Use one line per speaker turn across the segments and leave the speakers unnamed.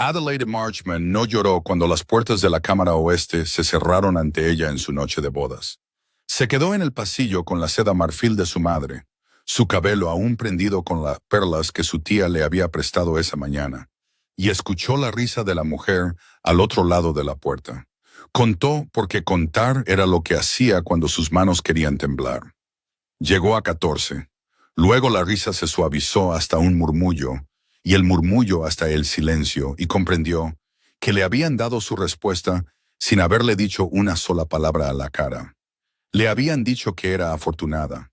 Adelaide Marchman no lloró cuando las puertas de la Cámara Oeste se cerraron ante ella en su noche de bodas. Se quedó en el pasillo con la seda marfil de su madre, su cabello aún prendido con las perlas que su tía le había prestado esa mañana, y escuchó la risa de la mujer al otro lado de la puerta. Contó porque contar era lo que hacía cuando sus manos querían temblar. Llegó a 14. Luego la risa se suavizó hasta un murmullo, y el murmullo hasta el silencio, y comprendió que le habían dado su respuesta sin haberle dicho una sola palabra a la cara. Le habían dicho que era afortunada.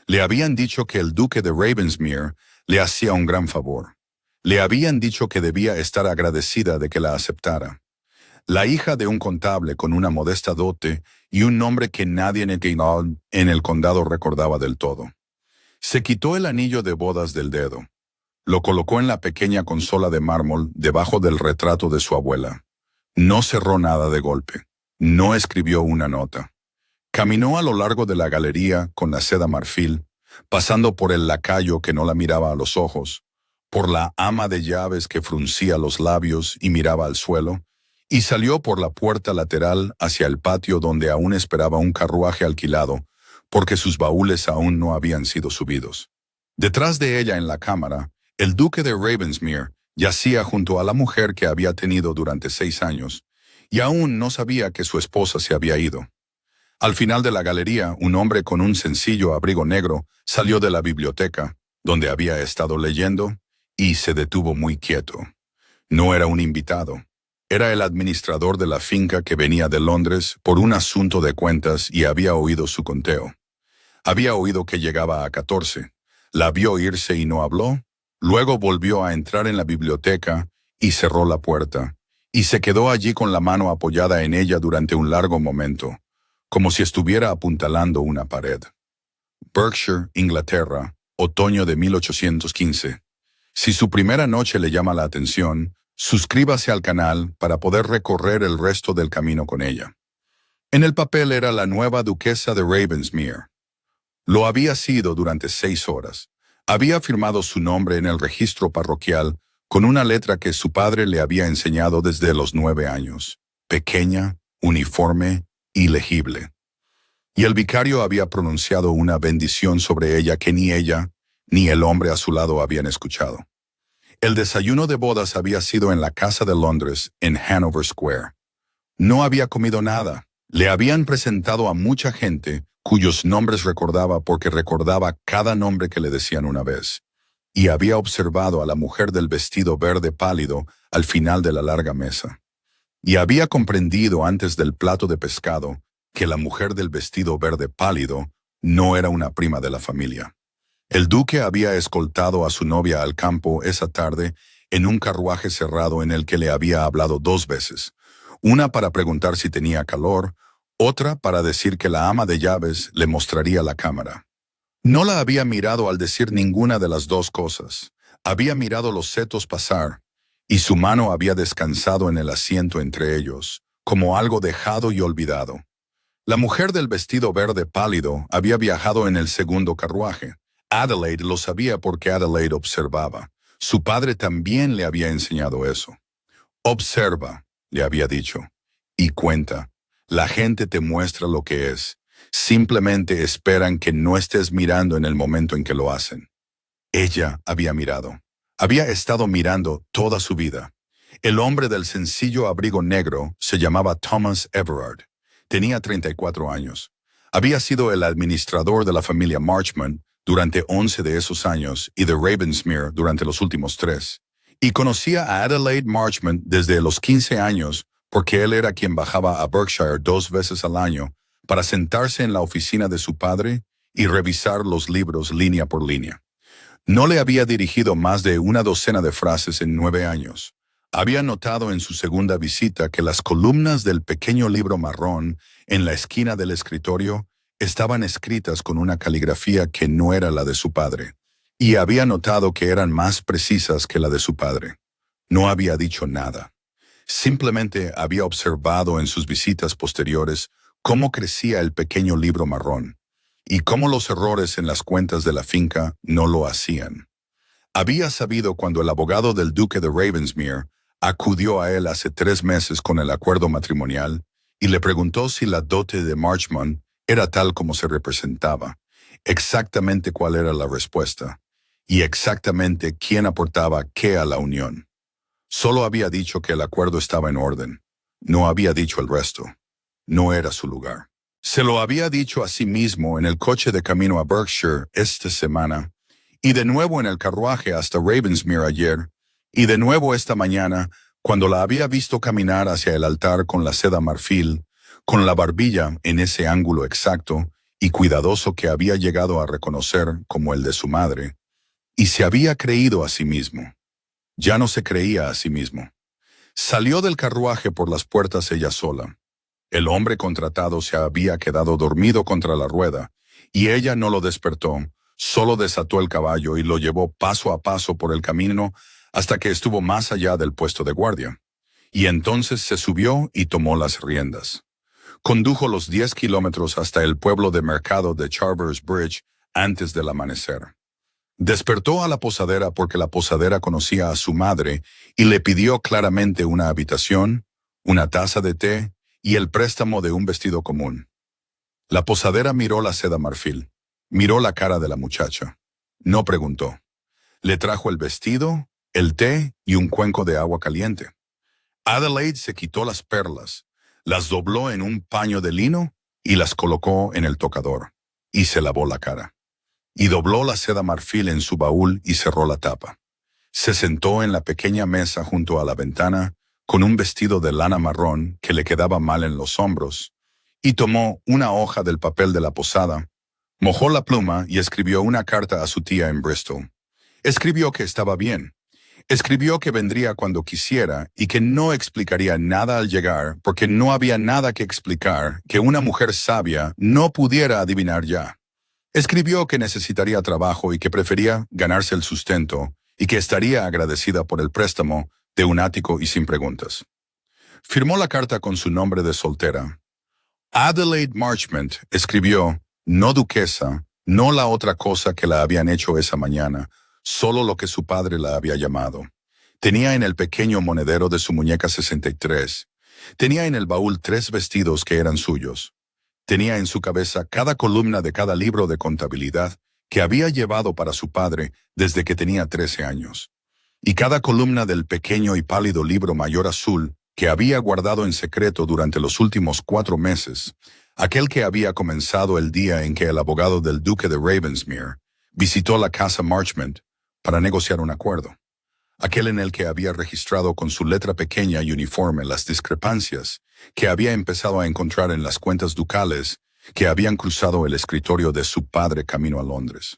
Le habían dicho que el duque de Ravensmere le hacía un gran favor. Le habían dicho que debía estar agradecida de que la aceptara. La hija de un contable con una modesta dote y un nombre que nadie en el condado recordaba del todo. Se quitó el anillo de bodas del dedo. Lo colocó en la pequeña consola de mármol debajo del retrato de su abuela. No cerró nada de golpe. No escribió una nota. Caminó a lo largo de la galería con la seda marfil, pasando por el lacayo que no la miraba a los ojos, por la ama de llaves que fruncía los labios y miraba al suelo, y salió por la puerta lateral hacia el patio donde aún esperaba un carruaje alquilado, porque sus baúles aún no habían sido subidos. Detrás de ella en la cámara, el duque de Ravensmere yacía junto a la mujer que había tenido durante 6 años, y aún no sabía que su esposa se había ido. Al final de la galería, un hombre con un sencillo abrigo negro salió de la biblioteca, donde había estado leyendo, y se detuvo muy quieto. No era un invitado. Era el administrador de la finca que venía de Londres por un asunto de cuentas y había oído su conteo. Había oído que llegaba a 14. La vio irse y no habló. Luego volvió a entrar en la biblioteca y cerró la puerta, y se quedó allí con la mano apoyada en ella durante un largo momento, como si estuviera apuntalando una pared. Berkshire, Inglaterra, otoño de 1815. Si su primera noche le llama la atención, suscríbase al canal para poder recorrer el resto del camino con ella. En el papel era la nueva duquesa de Ravensmere. Lo había sido durante 6 horas. Había firmado su nombre en el registro parroquial con una letra que su padre le había enseñado desde los 9 años, pequeña, uniforme y legible. Y el vicario había pronunciado una bendición sobre ella que ni ella ni el hombre a su lado habían escuchado. El desayuno de bodas había sido en la Casa de Londres, en Hanover Square. No había comido nada. Le habían presentado a mucha gente cuyos nombres recordaba porque recordaba cada nombre que le decían una vez, y había observado a la mujer del vestido verde pálido al final de la larga mesa. Y había comprendido antes del plato de pescado que la mujer del vestido verde pálido no era una prima de la familia. El duque había escoltado a su novia al campo esa tarde en un carruaje cerrado en el que le había hablado 2 veces, una para preguntar si tenía calor, otra para decir que la ama de llaves le mostraría la cámara. No la había mirado al decir ninguna de las 2 cosas. Había mirado los setos pasar, y su mano había descansado en el asiento entre ellos, como algo dejado y olvidado. La mujer del vestido verde pálido había viajado en el segundo carruaje. Adelaide lo sabía porque Adelaide observaba. Su padre también le había enseñado eso. Observa, le había dicho, y cuenta. La gente te muestra lo que es. Simplemente esperan que no estés mirando en el momento en que lo hacen. Ella había mirado. Había estado mirando toda su vida. El hombre del sencillo abrigo negro se llamaba Thomas Everard. Tenía 34 años. Había sido el administrador de la familia Marchman durante 11 de esos años y de Ravensmere durante los últimos 3. Y conocía a Adelaide Marchman desde los 15 años porque él era quien bajaba a Berkshire 2 veces al año para sentarse en la oficina de su padre y revisar los libros línea por línea. No le había dirigido más de una docena de frases en 9 años. Había notado en su segunda visita que las columnas del pequeño libro marrón en la esquina del escritorio estaban escritas con una caligrafía que no era la de su padre, y había notado que eran más precisas que la de su padre. No había dicho nada. Simplemente había observado en sus visitas posteriores cómo crecía el pequeño libro marrón, y cómo los errores en las cuentas de la finca no lo hacían. Había sabido cuando el abogado del duque de Ravensmere Acudió a él hace 3 meses con el acuerdo matrimonial y le preguntó si la dote de Marchmont era tal como se representaba, exactamente cuál era la respuesta y exactamente quién aportaba qué a la unión. Solo había dicho que el acuerdo estaba en orden. No había dicho el resto. No era su lugar. Se lo había dicho a sí mismo en el coche de camino a Berkshire esta semana, y de nuevo en el carruaje hasta Ravensmere ayer, y de nuevo esta mañana, cuando la había visto caminar hacia el altar con la seda marfil, con la barbilla en ese ángulo exacto y cuidadoso que había llegado a reconocer como el de su madre, y se había creído a sí mismo. Ya no se creía a sí mismo. Salió del carruaje por las puertas ella sola. El hombre contratado se había quedado dormido contra la rueda, y ella no lo despertó, solo desató el caballo y lo llevó paso a paso por el camino hasta que estuvo más allá del puesto de guardia. Y entonces se subió y tomó las riendas. Condujo los 10 kilómetros hasta el pueblo de mercado de Charvers Bridge antes del amanecer. Despertó a la posadera porque la posadera conocía a su madre y le pidió claramente una habitación, una taza de té y el préstamo de un vestido común. La posadera miró la seda marfil, miró la cara de la muchacha. No preguntó. Le trajo el vestido, el té y un cuenco de agua caliente. Adelaide se quitó las perlas, las dobló en un paño de lino y las colocó en el tocador, y se lavó la cara. Y dobló la seda marfil en su baúl y cerró la tapa. Se sentó en la pequeña mesa junto a la ventana, con un vestido de lana marrón que le quedaba mal en los hombros, y tomó una hoja del papel de la posada, mojó la pluma y escribió una carta a su tía en Bristol. Escribió que estaba bien. Escribió que vendría cuando quisiera y que no explicaría nada al llegar porque no había nada que explicar que una mujer sabia no pudiera adivinar ya. Escribió que necesitaría trabajo y que prefería ganarse el sustento y que estaría agradecida por el préstamo de un ático y sin preguntas. Firmó la carta con su nombre de soltera. Adelaide Marchmont escribió, no duquesa, no la otra cosa que la habían hecho esa mañana, solo lo que su padre la había llamado. Tenía en el pequeño monedero de su muñeca 63. Tenía en el baúl 3 vestidos que eran suyos. Tenía en su cabeza cada columna de cada libro de contabilidad que había llevado para su padre desde que tenía 13 años, y cada columna del pequeño y pálido libro mayor azul que había guardado en secreto durante los últimos 4 meses, aquel que había comenzado el día en que el abogado del duque de Ravensmere visitó la casa Marchmont para negociar un acuerdo, aquel en el que había registrado con su letra pequeña y uniforme las discrepancias que había empezado a encontrar en las cuentas ducales que habían cruzado el escritorio de su padre camino a Londres.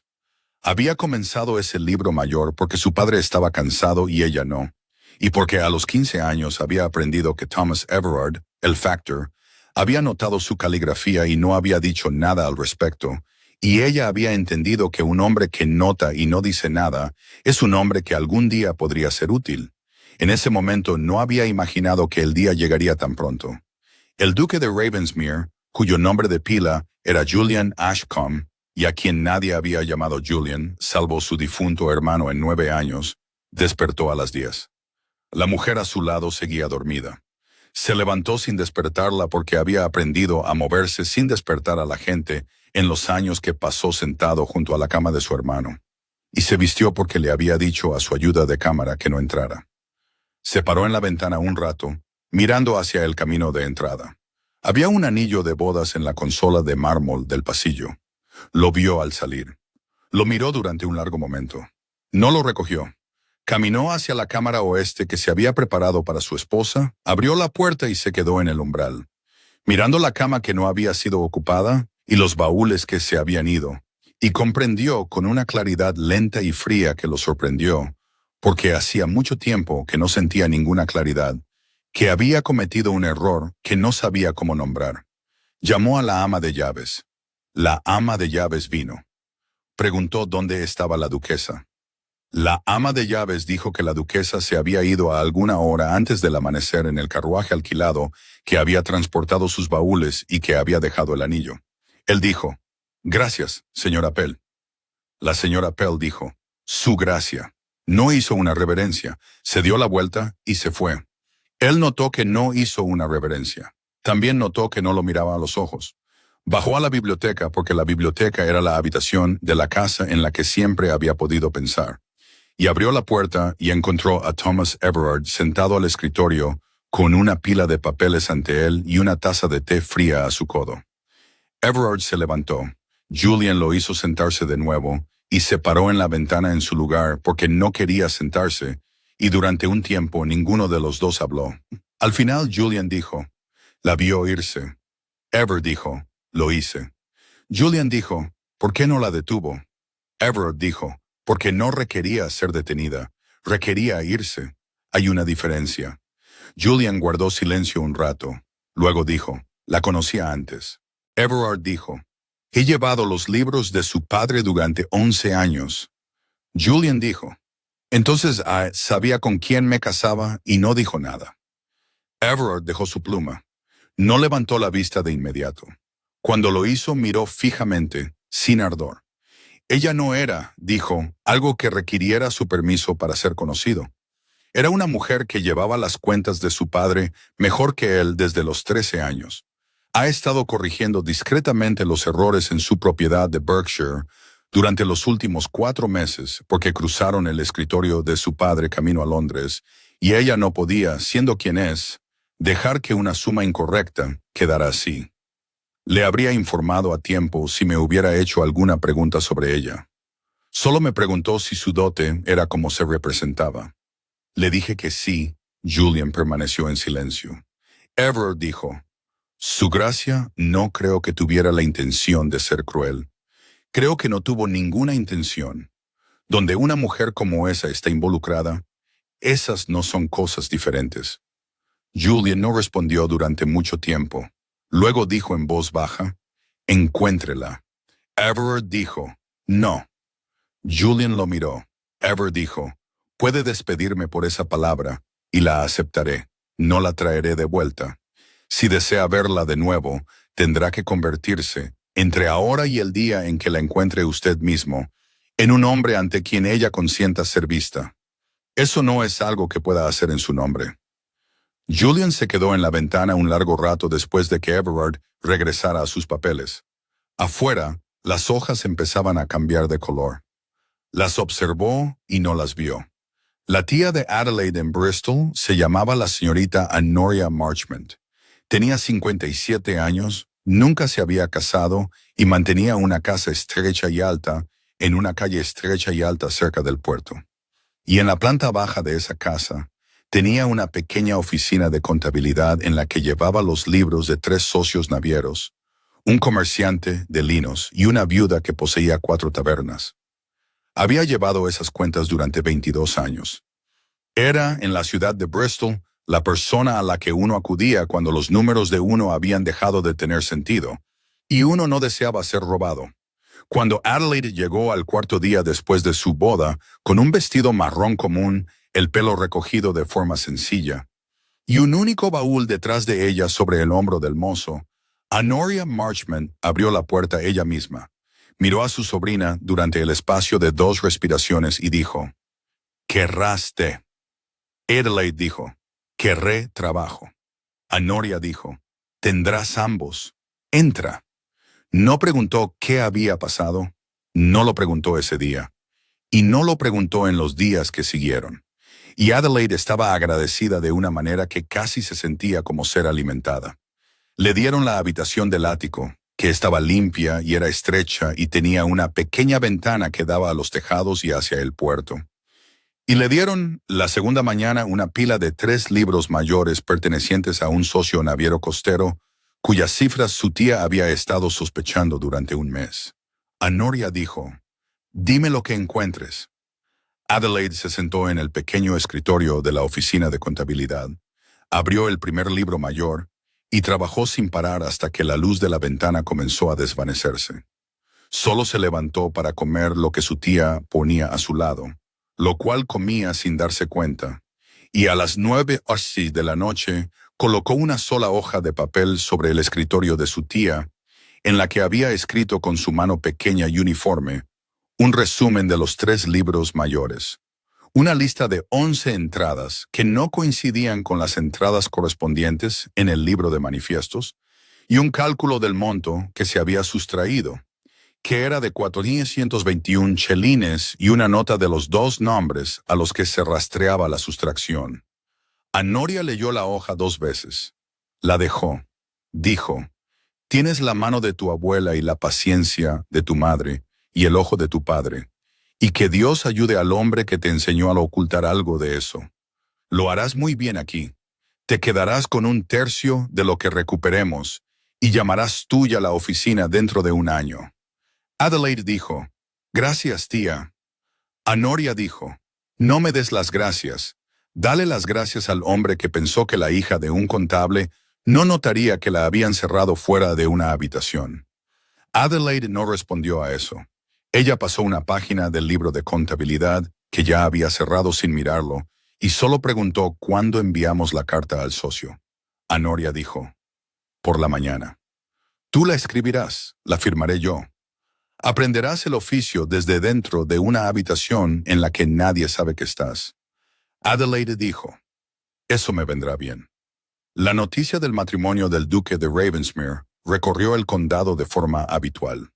Había comenzado ese libro mayor porque su padre estaba cansado y ella no, y porque a los 15 años había aprendido que Thomas Everard, el factor, había notado su caligrafía y no había dicho nada al respecto, y ella había entendido que un hombre que nota y no dice nada es un hombre que algún día podría ser útil. En ese momento no había imaginado que el día llegaría tan pronto. El duque de Ravensmere, cuyo nombre de pila era Julian Ashcombe, y a quien nadie había llamado Julian, salvo su difunto hermano en 9 años, despertó a las 10. La mujer a su lado seguía dormida. Se levantó sin despertarla porque había aprendido a moverse sin despertar a la gente en los años que pasó sentado junto a la cama de su hermano, y se vistió porque le había dicho a su ayuda de cámara que no entrara. Se paró en la ventana un rato, mirando hacia el camino de entrada. Había un anillo de bodas en la consola de mármol del pasillo. Lo vio al salir. Lo miró durante un largo momento. No lo recogió. Caminó hacia la cámara oeste que se había preparado para su esposa, abrió la puerta y se quedó en el umbral, mirando la cama que no había sido ocupada y los baúles que se habían ido, y comprendió con una claridad lenta y fría que lo sorprendió, porque hacía mucho tiempo que no sentía ninguna claridad, que había cometido un error que no sabía cómo nombrar. Llamó a la ama de llaves. La ama de llaves vino. Preguntó dónde estaba la duquesa. La ama de llaves dijo que la duquesa se había ido a alguna hora antes del amanecer en el carruaje alquilado que había transportado sus baúles y que había dejado el anillo. Él dijo, «Gracias, señora Pell». La señora Pell dijo, «Su gracia». No hizo una reverencia, se dio la vuelta y se fue. Él notó que no hizo una reverencia. También notó que no lo miraba a los ojos. Bajó a la biblioteca porque la biblioteca era la habitación de la casa en la que siempre había podido pensar. Y abrió la puerta y encontró a Thomas Everard sentado al escritorio con una pila de papeles ante él y una taza de té fría a su codo. Everard se levantó. Julian lo hizo sentarse de nuevo y se paró en la ventana en su lugar porque no quería sentarse, y durante un tiempo ninguno de los dos habló. Al final Julian dijo, la vio irse. Everard dijo, lo hice. Julian dijo, ¿por qué no la detuvo? Everard dijo, porque no requería ser detenida, requería irse. Hay una diferencia. Julian guardó silencio un rato. Luego dijo, la conocía antes. Everard dijo, he llevado los libros de su padre durante 11 años. Julian dijo, entonces sabía con quién me casaba y no dijo nada. Everard dejó su pluma. No levantó la vista de inmediato. Cuando lo hizo, miró fijamente, sin ardor. Ella no era, dijo, algo que requiriera su permiso para ser conocido. Era una mujer que llevaba las cuentas de su padre mejor que él desde los 13 años. Ha estado corrigiendo discretamente los errores en su propiedad de Berkshire durante los últimos 4 meses porque cruzaron el escritorio de su padre camino a Londres y ella no podía, siendo quien es, dejar que una suma incorrecta quedara así. Le habría informado a tiempo si me hubiera hecho alguna pregunta sobre ella. Solo me preguntó si su dote era como se representaba. Le dije que sí. Julian permaneció en silencio. Everard dijo, su gracia no creo que tuviera la intención de ser cruel. Creo que no tuvo ninguna intención. Donde una mujer como esa está involucrada, esas no son cosas diferentes. Julian no respondió durante mucho tiempo. Luego dijo en voz baja, encuéntrela. Everard dijo, no. Julian lo miró. Everard dijo, puede despedirme por esa palabra y la aceptaré. No la traeré de vuelta. Si desea verla de nuevo, tendrá que convertirse, entre ahora y el día en que la encuentre usted mismo, en un hombre ante quien ella consienta ser vista. Eso no es algo que pueda hacer en su nombre. Julian se quedó en la ventana un largo rato después de que Everard regresara a sus papeles. Afuera, las hojas empezaban a cambiar de color. Las observó y no las vio. La tía de Adelaide en Bristol se llamaba la señorita Honoria Marchmont. Tenía 57 años, nunca se había casado y mantenía una casa estrecha y alta en una calle estrecha y alta cerca del puerto. Y en la planta baja de esa casa, tenía una pequeña oficina de contabilidad en la que llevaba los libros de 3 socios navieros, un comerciante de linos y una viuda que poseía 4 tabernas. Había llevado esas cuentas durante 22 años. Era, en la ciudad de Bristol, la persona a la que uno acudía cuando los números de uno habían dejado de tener sentido, y uno no deseaba ser robado. Cuando Adelaide llegó al 4.º día después de su boda, con un vestido marrón común, el pelo recogido de forma sencilla, y un único baúl detrás de ella sobre el hombro del mozo, Honoria Marchmont abrió la puerta ella misma, miró a su sobrina durante el espacio de 2 respiraciones y dijo, «Querrás té». Adelaide dijo, «Querré trabajo». Honoria dijo, «Tendrás ambos. Entra». No preguntó qué había pasado, no lo preguntó ese día, y no lo preguntó en los días que siguieron. Y Adelaide estaba agradecida de una manera que casi se sentía como ser alimentada. Le dieron la habitación del ático, que estaba limpia y era estrecha y tenía una pequeña ventana que daba a los tejados y hacia el puerto. Y le dieron la segunda mañana una pila de 3 libros mayores pertenecientes a un socio naviero costero, cuyas cifras su tía había estado sospechando durante un mes. Honoria dijo, «Dime lo que encuentres». Adelaide se sentó en el pequeño escritorio de la oficina de contabilidad, abrió el primer libro mayor y trabajó sin parar hasta que la luz de la ventana comenzó a desvanecerse. Solo se levantó para comer lo que su tía ponía a su lado, lo cual comía sin darse cuenta, y a las 9:00 de la noche colocó una sola hoja de papel sobre el escritorio de su tía, en la que había escrito con su mano pequeña y uniforme un resumen de los 3 libros mayores, una lista de 11 entradas que no coincidían con las entradas correspondientes en el libro de manifiestos, y un cálculo del monto que se había sustraído, que era de 421 chelines, y una nota de los 2 nombres a los que se rastreaba la sustracción. Anoria leyó la hoja 2 veces. La dejó. Dijo: «Tienes la mano de tu abuela y la paciencia de tu madre y el ojo de tu padre, y que Dios ayude al hombre que te enseñó a ocultar algo de eso. Lo harás muy bien aquí. Te quedarás con 1/3 de lo que recuperemos, y llamarás tuya la oficina dentro de 1 año». Adelaide dijo: «Gracias, tía». Anoria dijo: «No me des las gracias. Dale las gracias al hombre que pensó que la hija de un contable no notaría que la habían cerrado fuera de una habitación». Adelaide no respondió a eso. Ella pasó una página del libro de contabilidad, que ya había cerrado sin mirarlo, y solo preguntó cuándo enviamos la carta al socio. Anoria dijo: «Por la mañana». «Tú la escribirás, la firmaré yo. Aprenderás el oficio desde dentro de una habitación en la que nadie sabe que estás». Adelaide dijo: «Eso me vendrá bien». La noticia del matrimonio del duque de Ravensmere recorrió el condado de forma habitual.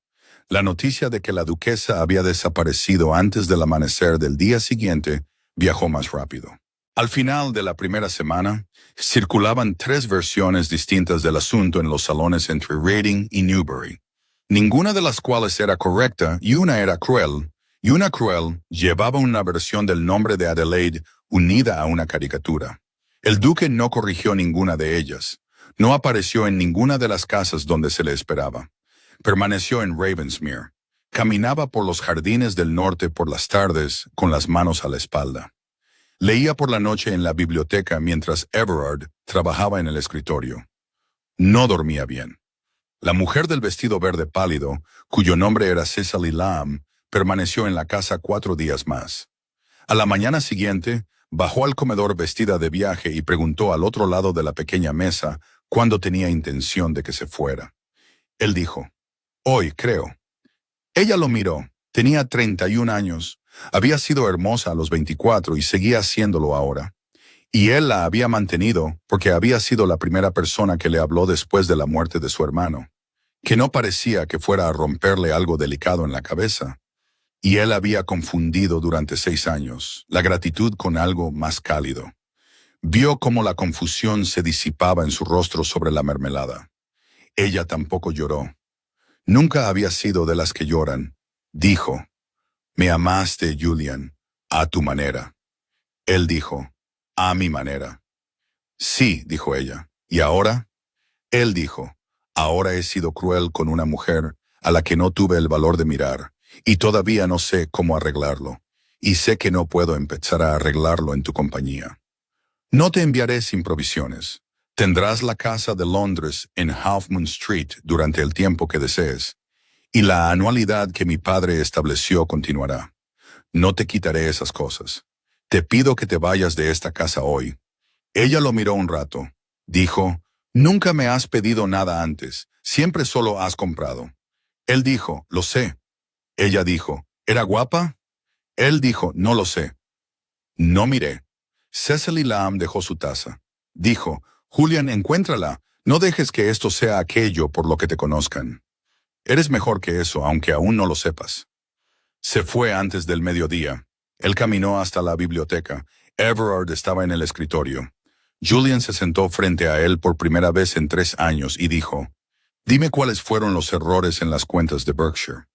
La noticia de que la duquesa había desaparecido antes del amanecer del día siguiente viajó más rápido. Al final de la primera semana, circulaban 3 versiones distintas del asunto en los salones entre Reading y Newbury, ninguna de las cuales era correcta, y una era cruel, y una cruel llevaba una versión del nombre de Adelaide unida a una caricatura. El duque no corrigió ninguna de ellas. No apareció en ninguna de las casas donde se le esperaba. Permaneció en Ravensmere. Caminaba por los jardines del norte por las tardes con las manos a la espalda. Leía por la noche en la biblioteca mientras Everard trabajaba en el escritorio. No dormía bien. La mujer del vestido verde pálido, cuyo nombre era Cecily Lamb, permaneció en la casa 4 días más. A la mañana siguiente, bajó al comedor vestida de viaje y preguntó al otro lado de la pequeña mesa cuándo tenía intención de que se fuera. Él dijo: «Hoy, creo». Ella lo miró. Tenía 31 años. Había sido hermosa a los 24 y seguía siéndolo ahora. Y él la había mantenido porque había sido la primera persona que le habló después de la muerte de su hermano, que no parecía que fuera a romperle algo delicado en la cabeza. Y él había confundido durante 6 años la gratitud con algo más cálido. Vio cómo la confusión se disipaba en su rostro sobre la mermelada. Ella tampoco lloró. Nunca había sido de las que lloran. Dijo: «Me amaste, Julian, a tu manera». Él dijo: «A mi manera». «Sí», dijo ella. «¿Y ahora?» Él dijo: «Ahora he sido cruel con una mujer a la que no tuve el valor de mirar, y todavía no sé cómo arreglarlo, y sé que no puedo empezar a arreglarlo en tu compañía. No te enviaré sin provisiones. Tendrás la casa de Londres en Half Moon Street durante el tiempo que desees, y la anualidad que mi padre estableció continuará. No te quitaré esas cosas. Te pido que te vayas de esta casa hoy». Ella lo miró un rato. Dijo: «Nunca me has pedido nada antes, siempre solo has comprado». Él dijo: «Lo sé». Ella dijo: «¿Era guapa?» Él dijo: «No lo sé». No miré. Cecily Lamb dejó su taza. Dijo: «Julian, encuéntrala. No dejes que esto sea aquello por lo que te conozcan. Eres mejor que eso, aunque aún no lo sepas». Se fue antes del mediodía. Él caminó hasta la biblioteca. Everard estaba en el escritorio. Julian se sentó frente a él por primera vez en 3 años y dijo: «Dime cuáles fueron los errores en las cuentas de Berkshire».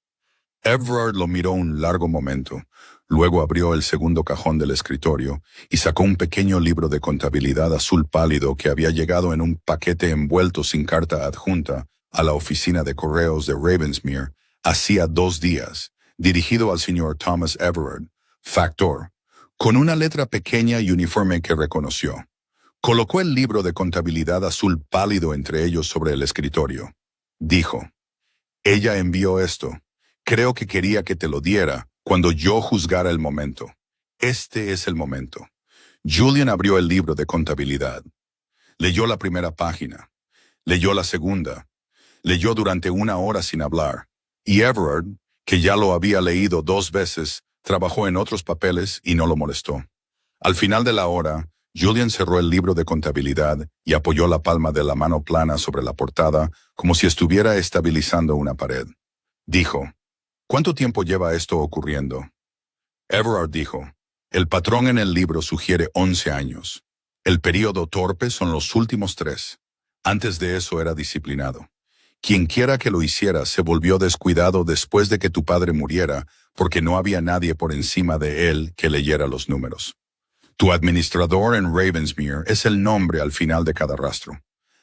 Everard lo miró un largo momento. Luego abrió el segundo cajón del escritorio y sacó un pequeño libro de contabilidad azul pálido que había llegado en un paquete envuelto sin carta adjunta a la oficina de correos de Ravensmere hacía 2 días, dirigido al señor Thomas Everard, factor, con una letra pequeña y uniforme que reconoció. Colocó el libro de contabilidad azul pálido entre ellos sobre el escritorio. Dijo: «Ella envió esto. Creo que quería que te lo diera cuando yo juzgara el momento. Este es el momento». Julian abrió el libro de contabilidad. Leyó la primera página. Leyó la segunda. Leyó durante 1 hora sin hablar. Y Everard, que ya lo había leído 2 veces, Trabajó en otros papeles y no lo molestó. Al final de la hora, Julian cerró el libro de contabilidad y apoyó la palma de la mano plana sobre la portada como si estuviera estabilizando una pared. Dijo, ¿cuánto tiempo lleva esto ocurriendo? Everard dijo, el patrón en el libro sugiere 11 años. El período torpe son los últimos 3. Antes de eso era disciplinado. Quienquiera que lo hiciera se volvió descuidado después de que tu padre muriera porque no había nadie por encima de él que leyera los números. Tu administrador en Ravensmere es el nombre al final de cada rastro.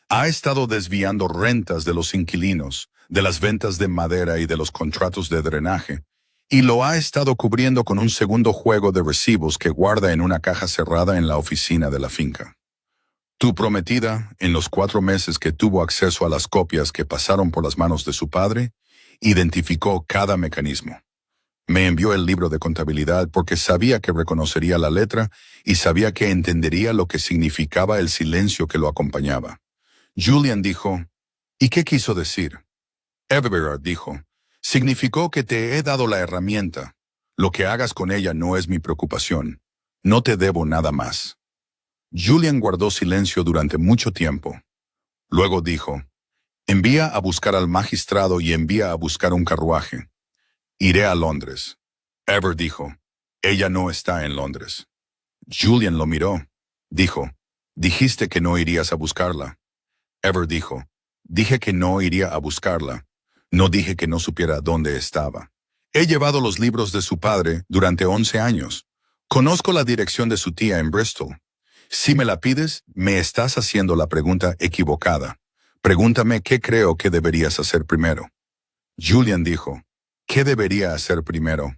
Ha estado desviando rentas de los inquilinos, de las ventas de madera y de los contratos de drenaje, y lo ha estado cubriendo con un segundo juego de recibos que guarda en una caja cerrada en la oficina de la finca. Tu prometida, en los 4 meses que tuvo acceso a las copias que pasaron por las manos de su padre, identificó cada mecanismo. Me envió el libro de contabilidad porque sabía que reconocería la letra y sabía que entendería lo que significaba el silencio que lo acompañaba. Julian dijo, ¿y qué quiso decir? Everard dijo, significó que te he dado la herramienta. Lo que hagas con ella no es mi preocupación. No te debo nada más. Julian guardó silencio durante mucho tiempo. Luego dijo, envía a buscar al magistrado y envía a buscar un carruaje. Iré a Londres. Everard dijo, ella no está en Londres. Julian lo miró. Dijo, dijiste que no irías a buscarla. Everard dijo, dije que no iría a buscarla. No dije que no supiera dónde estaba. He llevado los libros de su padre durante 11 años. Conozco la dirección de su tía en Bristol. Si me la pides, me estás haciendo la pregunta equivocada. Pregúntame qué creo que deberías hacer primero. Julian dijo, ¿qué debería hacer primero?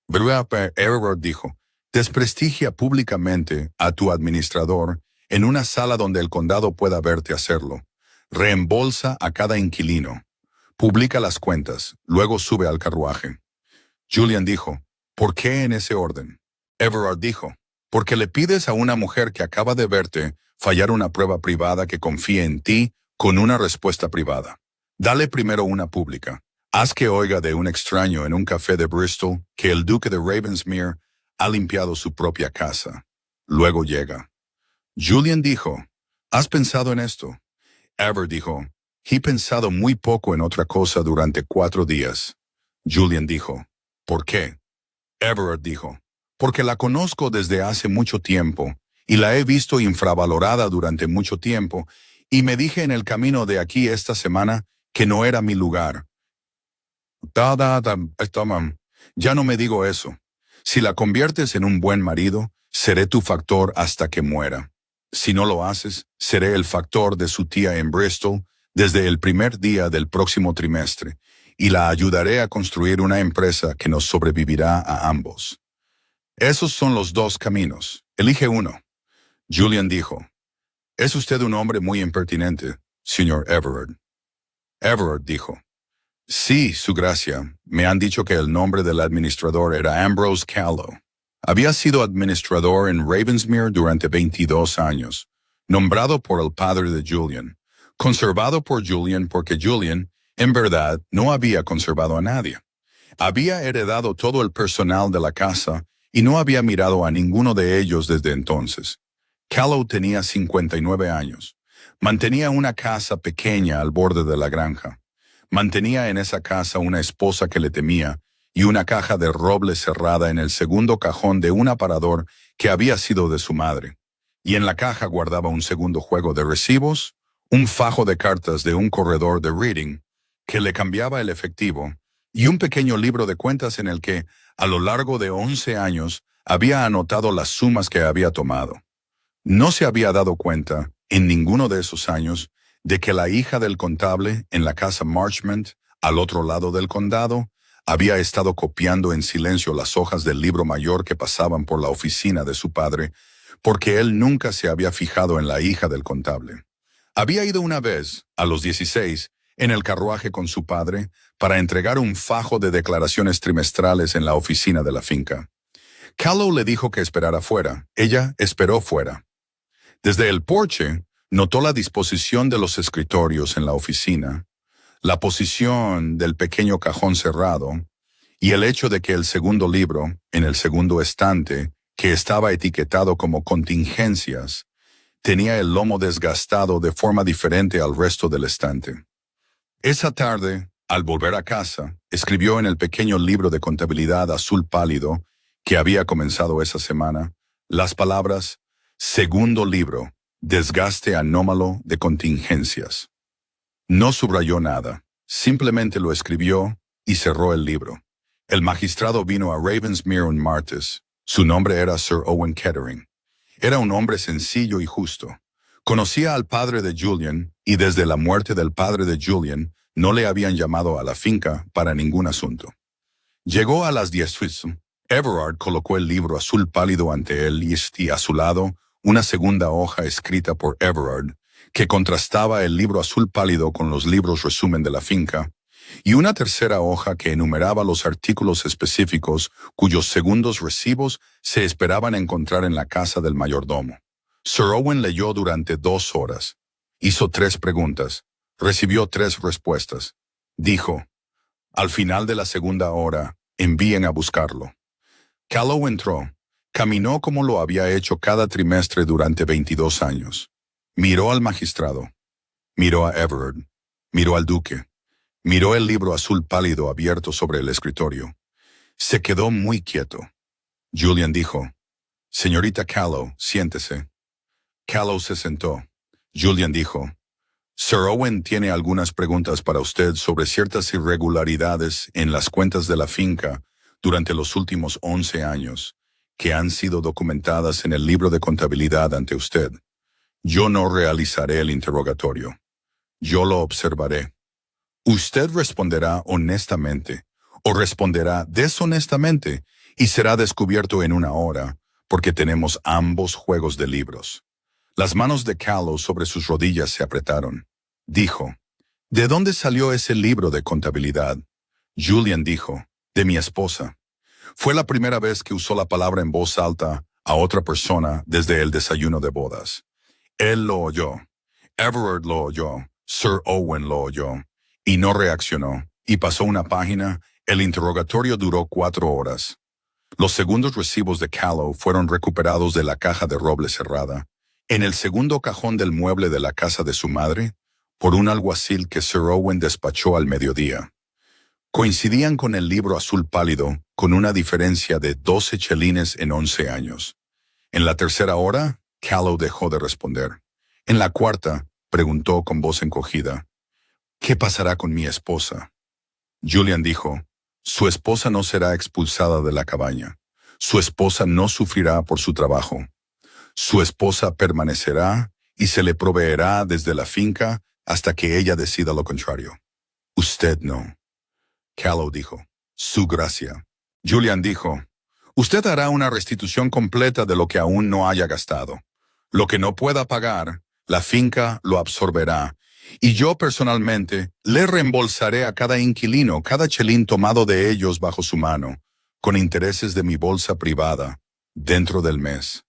Everard dijo, desprestigia públicamente a tu administrador en una sala donde el condado pueda verte hacerlo. Reembolsa a cada inquilino. Publica las cuentas, luego sube al carruaje. Julian dijo, ¿por qué en ese orden? Everard dijo, porque le pides a una mujer que acaba de verte fallar una prueba privada que confíe en ti con una respuesta privada. Dale primero una pública. Haz que oiga de un extraño en un café de Bristol que el duque de Ravensmere ha limpiado su propia casa. Luego llega. Julian dijo, ¿has pensado en esto? Everard dijo, he pensado muy poco en otra cosa durante 4 días. Julian dijo, ¿por qué? Everard dijo, porque la conozco desde hace mucho tiempo y la he visto infravalorada durante mucho tiempo y me dije en el camino de aquí esta semana que no era mi lugar. Ya no me digo eso. Si la conviertes en un buen marido, seré tu factor hasta que muera. Si no lo haces, seré el factor de su tía en Bristol desde el primer día del próximo trimestre y la ayudaré a construir una empresa que nos sobrevivirá a ambos. Esos son los 2 caminos. Elige uno. Julian dijo, es usted un hombre muy impertinente, señor Everard. Everard dijo, sí, su gracia. Me han dicho que el nombre del administrador era Ambrose Callow. Había sido administrador en Ravensmere durante 22 años, nombrado por el padre de Julian, conservado por Julian porque Julian, en verdad, no había conservado a nadie. Había heredado todo el personal de la casa y no había mirado a ninguno de ellos desde entonces. Callow tenía 59 años. Mantenía una casa pequeña al borde de la granja. Mantenía en esa casa una esposa que le temía y una caja de roble cerrada en el segundo cajón de un aparador que había sido de su madre. Y en la caja guardaba un segundo juego de recibos, un fajo de cartas de un corredor de Reading que le cambiaba el efectivo y un pequeño libro de cuentas en el que, a lo largo de 11 años, había anotado las sumas que había tomado. No se había dado cuenta, en ninguno de esos años, de que la hija del contable en la casa Marchmont, al otro lado del condado, había estado copiando en silencio las hojas del libro mayor que pasaban por la oficina de su padre, porque él nunca se había fijado en la hija del contable. Había ido una vez, a los 16, en el carruaje con su padre, para entregar un fajo de declaraciones trimestrales en la oficina de la finca. Callow le dijo que esperara fuera. Ella esperó fuera. Desde el porche, notó la disposición de los escritorios en la oficina, la posición del pequeño cajón cerrado Y el hecho de que el segundo libro, en el segundo estante, que estaba etiquetado como contingencias, tenía el lomo desgastado de forma diferente al resto del estante. Esa tarde, al volver a casa, escribió en el pequeño libro de contabilidad azul pálido que había comenzado esa semana las palabras «Segundo libro, desgaste anómalo de contingencias». No subrayó nada, simplemente lo escribió y cerró el libro. El magistrado vino a Ravensmere un martes. Su nombre era Sir Owen Kettering. Era un hombre sencillo y justo. Conocía al padre de Julian y desde la muerte del padre de Julian no le habían llamado a la finca para ningún asunto. Llegó a las 10. Everard colocó el libro azul pálido ante él y a su lado una segunda hoja escrita por Everard que contrastaba el libro azul pálido con los libros resumen de la finca, y una tercera hoja que enumeraba los artículos específicos cuyos segundos recibos se esperaban encontrar en la casa del mayordomo. Sir Owen leyó durante 2 horas. Hizo 3 preguntas. Recibió 3 respuestas. Dijo, al final de la segunda hora, envíen a buscarlo. Callow entró. Caminó como lo había hecho cada trimestre durante 22 años. Miró al magistrado. Miró a Everard. Miró al duque. Miró el libro azul pálido abierto sobre el escritorio. Se quedó muy quieto. Julian dijo, «Señorita Callow, siéntese». Callow se sentó. Julian dijo, «Sir Owen tiene algunas preguntas para usted sobre ciertas irregularidades en las cuentas de la finca durante los últimos 11 años, que han sido documentadas en el libro de contabilidad ante usted. Yo no realizaré el interrogatorio. Yo lo observaré. Usted responderá honestamente o responderá deshonestamente y será descubierto en 1 hora, porque tenemos ambos juegos de libros». Las manos de Callow sobre sus rodillas se apretaron. Dijo, «¿De dónde salió ese libro de contabilidad?» Julian dijo, «De mi esposa». Fue la primera vez que usó la palabra en voz alta a otra persona desde el desayuno de bodas. Él lo oyó. Everard lo oyó. Sir Owen lo oyó. Y no reaccionó. Y pasó una página. El interrogatorio duró 4 horas. Los segundos recibos de Callow fueron recuperados de la caja de roble cerrada, en el segundo cajón del mueble de la casa de su madre, por un alguacil que Sir Owen despachó al mediodía. Coincidían con el libro azul pálido, con una diferencia de 12 chelines en 11 años. En la tercera hora, Callow dejó de responder. En la cuarta, preguntó con voz encogida, «¿Qué pasará con mi esposa?» Julian dijo, «Su esposa no será expulsada de la cabaña. Su esposa no sufrirá por su trabajo. Su esposa permanecerá y se le proveerá desde la finca hasta que ella decida lo contrario. Usted no». Callow dijo, «Su gracia». Julian dijo, «Usted hará una restitución completa de lo que aún no haya gastado. Lo que no pueda pagar, la finca lo absorberá, y yo personalmente le reembolsaré a cada inquilino cada chelín tomado de ellos bajo su mano, con intereses de mi bolsa privada, dentro del mes.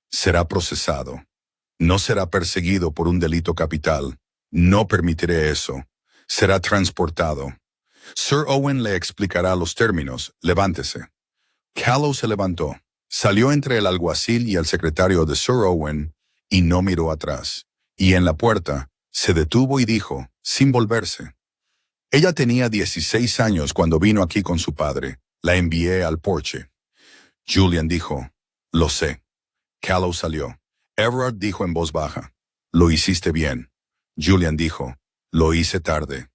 Será procesado. No será perseguido por un delito capital. No permitiré eso. Será transportado. Sir Owen le explicará los términos. Levántese». Callow se levantó. Salió entre el alguacil y el secretario de Sir Owen y no miró atrás. Y en la puerta se detuvo y dijo, sin volverse, «Ella tenía 16 años cuando vino aquí con su padre. La envié al porche». Julian dijo, «Lo sé». Callow salió. Everard dijo en voz baja, «Lo hiciste bien». Julian dijo, «Lo hice tarde».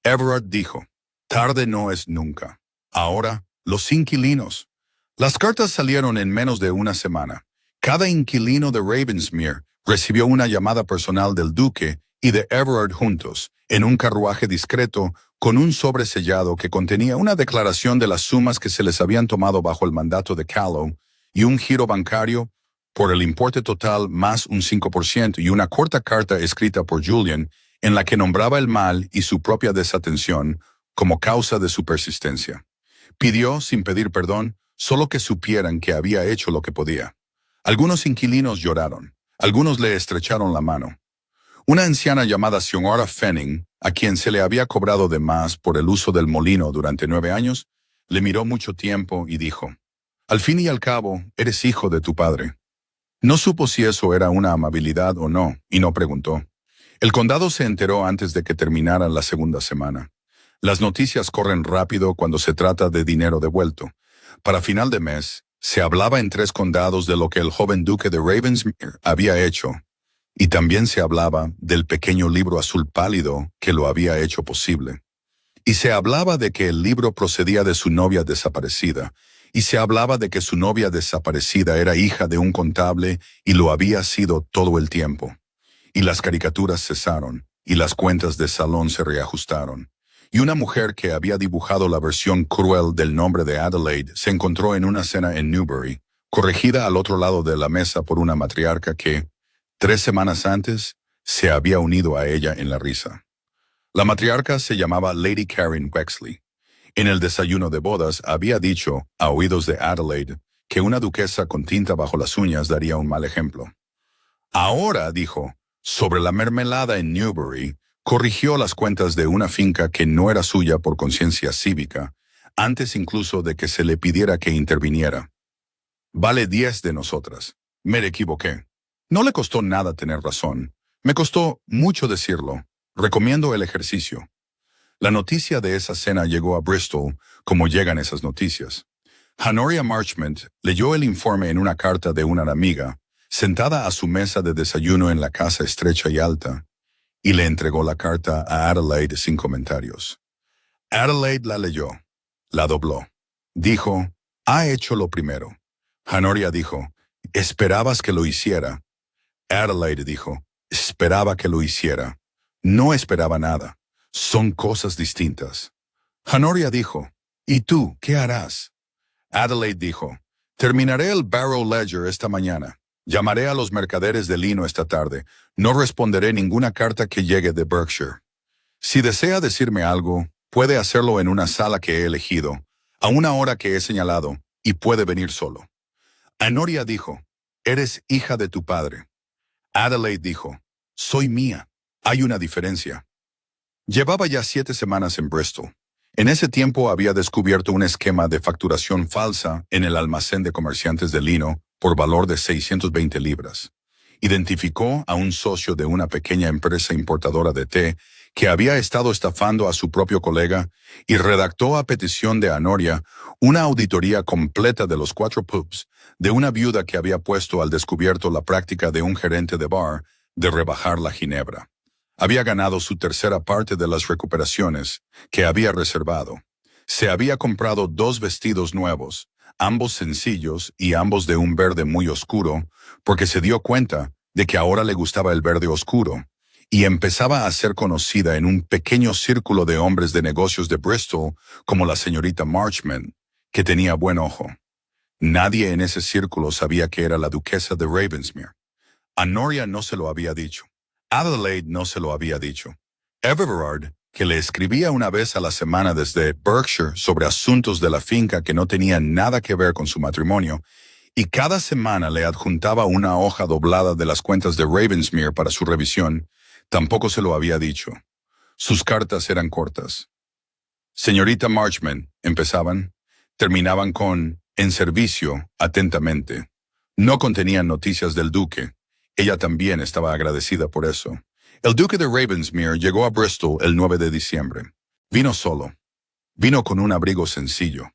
Everard dijo, «Tarde no es nunca». Ahora, los inquilinos. Las cartas salieron en menos de 1 semana. Cada inquilino de Ravensmere recibió una llamada personal del duque y de Everard juntos, en un carruaje discreto, con un sobre sellado que contenía una declaración de las sumas que se les habían tomado bajo el mandato de Callow y un giro bancario por el importe total más un 5% y una corta carta escrita por Julian en la que nombraba el mal y su propia desatención como causa de su persistencia. Pidió, sin pedir perdón, solo que supieran que había hecho lo que podía. Algunos inquilinos lloraron, algunos le estrecharon la mano. Una anciana llamada Señora Fenning, a quien se le había cobrado de más por el uso del molino durante 9 años, Le miró mucho tiempo y dijo, «Al fin y al cabo, eres hijo de tu padre». No supo si eso era una amabilidad o no, y no preguntó. El condado se enteró antes de que terminara la segunda semana. Las noticias corren rápido cuando se trata de dinero devuelto. Para final de mes, se hablaba en 3 condados de lo que el joven duque de Ravensmere había hecho, y también se hablaba del pequeño libro azul pálido que lo había hecho posible. Y se hablaba de que el libro procedía de su novia desaparecida, y se hablaba de que su novia desaparecida era hija de un contable y lo había sido todo el tiempo. Y las caricaturas cesaron, y las cuentas de salón se reajustaron. Y una mujer que había dibujado la versión cruel del nombre de Adelaide se encontró en una cena en Newbury, corregida al otro lado de la mesa por una matriarca que, 3 semanas antes, se había unido a ella en la risa. La matriarca se llamaba Lady Karen Wexley. En el desayuno de bodas había dicho, a oídos de Adelaide, que una duquesa con tinta bajo las uñas daría un mal ejemplo. Ahora, dijo, sobre la mermelada en Newbury, corrigió las cuentas de una finca que no era suya por conciencia cívica, antes incluso de que se le pidiera que interviniera. Vale 10 de nosotras. Me equivoqué. No le costó nada tener razón. Me costó mucho decirlo. Recomiendo el ejercicio. La noticia de esa cena llegó a Bristol, como llegan esas noticias. Honoria Marchmont leyó el informe en una carta de una amiga, sentada a su mesa de desayuno en la casa estrecha y alta, y le entregó la carta a Adelaide sin comentarios. Adelaide la leyó, la dobló. Dijo, «Ha hecho lo primero». Honoria dijo, «¿Esperabas que lo hiciera?» Adelaide dijo, «Esperaba que lo hiciera». No esperaba nada. Son cosas distintas. Honoria dijo, «¿Y tú, qué harás?» Adelaide dijo, «Terminaré el Barrow Ledger esta mañana. Llamaré a los mercaderes de lino esta tarde. No responderé ninguna carta que llegue de Berkshire. Si desea decirme algo, puede hacerlo en una sala que he elegido, a una hora que he señalado, y puede venir solo». Honoria dijo, «Eres hija de tu padre». Adelaide dijo, «Soy mía. Hay una diferencia». Llevaba ya 7 semanas en Bristol. En ese tiempo había descubierto un esquema de facturación falsa en el almacén de comerciantes de lino por valor de 620 libras. Identificó a un socio de una pequeña empresa importadora de té que había estado estafando a su propio colega y redactó a petición de Honoria una auditoría completa de los 4 pubs de una viuda que había puesto al descubierto la práctica de un gerente de bar de rebajar la ginebra. Había ganado su tercera parte de las recuperaciones que había reservado. Se había comprado 2 vestidos nuevos, ambos sencillos y ambos de un verde muy oscuro, porque se dio cuenta de que ahora le gustaba el verde oscuro, y empezaba a ser conocida en un pequeño círculo de hombres de negocios de Bristol como la señorita Marchmont, que tenía buen ojo. Nadie en ese círculo sabía que era la duquesa de Ravensmere. Honoria no se lo había dicho. Adelaide no se lo había dicho. Everard, que le escribía una vez a la semana desde Berkshire sobre asuntos de la finca que no tenían nada que ver con su matrimonio, y cada semana le adjuntaba una hoja doblada de las cuentas de Ravensmere para su revisión, tampoco se lo había dicho. Sus cartas eran cortas. «Señorita Marchmont», empezaban, terminaban con «en servicio, atentamente». No contenían noticias del duque. Ella también estaba agradecida por eso. El duque de Ravensmere llegó a Bristol el 9 de diciembre. Vino solo. Vino con un abrigo sencillo.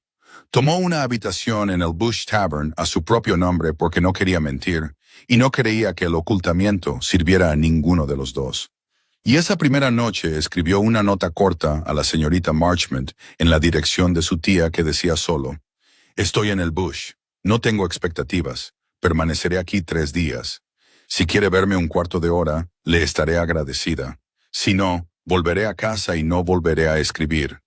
Tomó una habitación en el Bush Tavern a su propio nombre porque no quería mentir, y no creía que el ocultamiento sirviera a ninguno de los dos. Y esa primera noche escribió una nota corta a la señorita Marchmont en la dirección de su tía que decía solo, «Estoy en el Bush. No tengo expectativas. Permaneceré aquí 3 días. Si quiere verme un cuarto de hora, le estaré agradecida. Si no, volveré a casa y no volveré a escribir».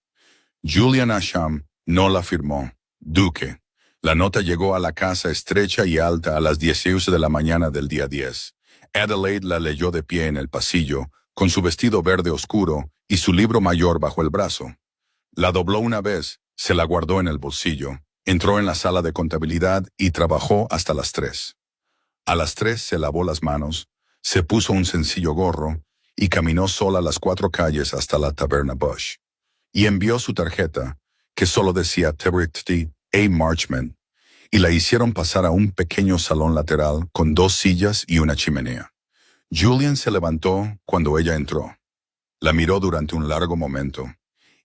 Julian Ascham no la firmó. Duque. La nota llegó a la casa estrecha y alta a las 10:11 de la mañana del día 10. Adelaide la leyó de pie en el pasillo, con su vestido verde oscuro y su libro mayor bajo el brazo. La dobló una vez, se la guardó en el bolsillo, entró en la sala de contabilidad y trabajó hasta las 3. A las 3 se lavó las manos, se puso un sencillo gorro y caminó sola las 4 calles hasta la taberna Bush. Y envió su tarjeta, que solo decía Teberick A. Marchman, y la hicieron pasar a un pequeño salón lateral con 2 sillas y una chimenea. Julian se levantó cuando ella entró. La miró durante un largo momento.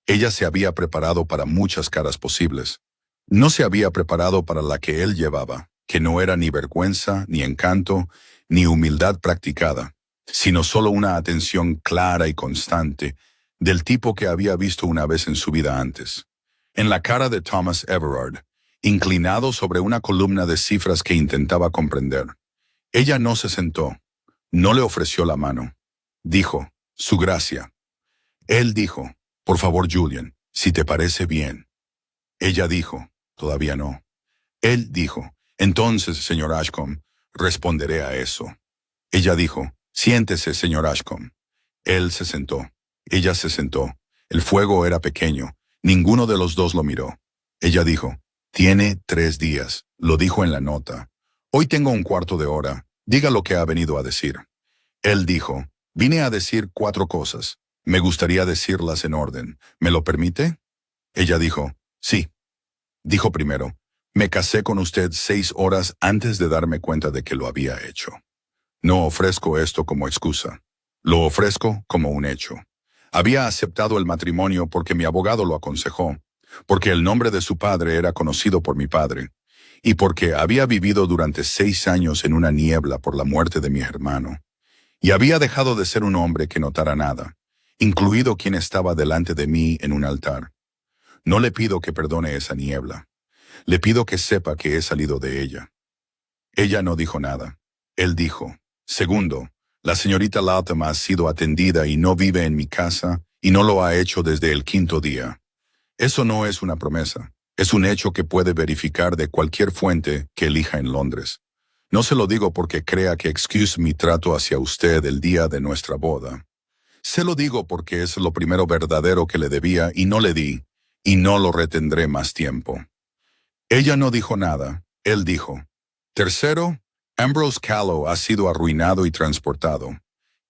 Ella se había preparado para muchas caras posibles. No se había preparado para la que él llevaba, que no era ni vergüenza, ni encanto, ni humildad practicada, sino solo una atención clara y constante, del tipo que había visto una vez en su vida antes. En la cara de Thomas Everard, inclinado sobre una columna de cifras que intentaba comprender. Ella no se sentó, no le ofreció la mano. Dijo, su gracia. Él dijo, por favor, Julian, si te parece bien. Ella dijo, todavía no. Él dijo, entonces, señor Ashcombe, responderé a eso. Ella dijo, siéntese, señor Ashcombe. Él se sentó. Ella se sentó. El fuego era pequeño. Ninguno de los dos lo miró. Ella dijo, tiene 3 días. Lo dijo en la nota. Hoy tengo un cuarto de hora. Diga lo que ha venido a decir. Él dijo, vine a decir 4 cosas. Me gustaría decirlas en orden. ¿Me lo permite? Ella dijo, sí. Dijo primero, me casé con usted 6 horas antes de darme cuenta de que lo había hecho. No ofrezco esto como excusa. Lo ofrezco como un hecho. Había aceptado el matrimonio porque mi abogado lo aconsejó, porque el nombre de su padre era conocido por mi padre, y porque había vivido durante 6 años en una niebla por la muerte de mi hermano, y había dejado de ser un hombre que notara nada, incluido quien estaba delante de mí en un altar. No le pido que perdone esa niebla. Le pido que sepa que he salido de ella. Ella no dijo nada. Él dijo, segundo, la señorita Latham ha sido atendida y no vive en mi casa y no lo ha hecho desde el 5º día. Eso no es una promesa. Es un hecho que puede verificar de cualquier fuente que elija en Londres. No se lo digo porque crea que excuse mi trato hacia usted el día de nuestra boda. Se lo digo porque es lo primero verdadero que le debía y no le di, y no lo retendré más tiempo. Ella no dijo nada. Él dijo, tercero, Ambrose Callow ha sido arruinado y transportado.